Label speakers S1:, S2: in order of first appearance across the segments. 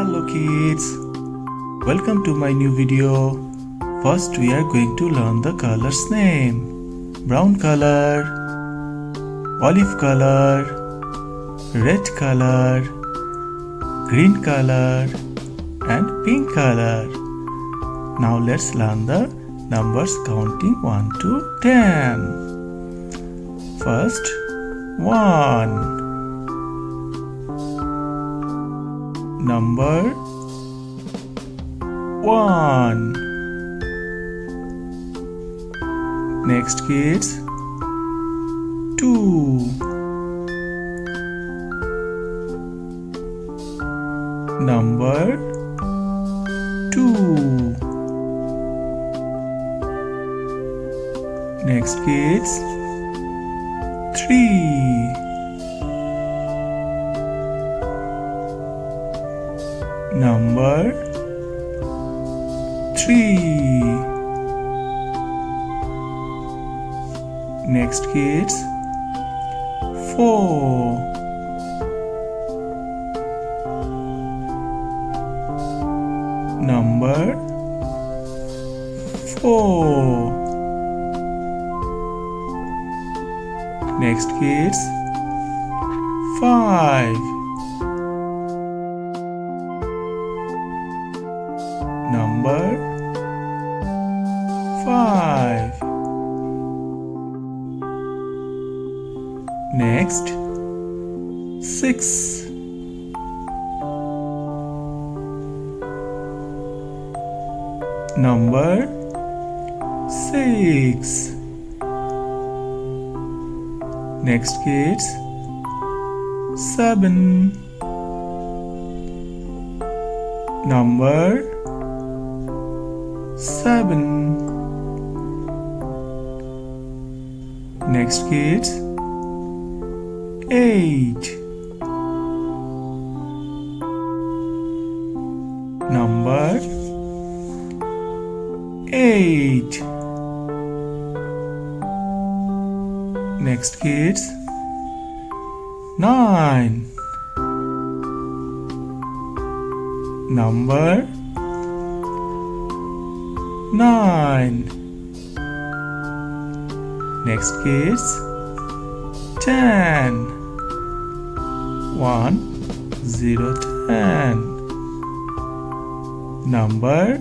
S1: Hello kids, welcome to my new video. First we are going to learn the colors name. Brown color, olive color, red color, green color and pink color. Now let's learn the numbers counting 1 to 10. First 1. Number 1. Next kids, 2. Number 2. Next kids, 3. Number 3. Next kids, 4. Number 4. Next kids, 5. Number 5. Next 6. Number 6. Next kids, 7. Number 7. Next kids, 8. Number 8. Next kids, 9. Number 9. Next kids, 10. 1 0 10. Number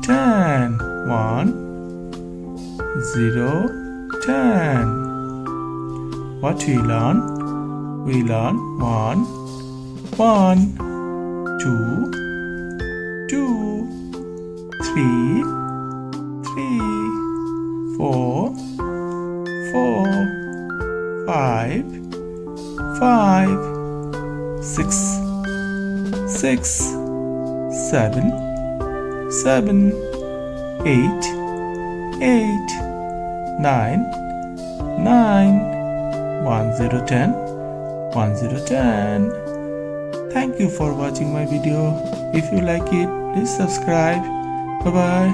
S1: 10. 1 0 10. What we learn? We learn 1 1, 2 2, 3 3, 4 4, 5 5, 6 6, 7 7, 8 8, 9 9. 1 0 10, 1 0 10. Thank you for watching my video. If you like it, please subscribe. Bye bye.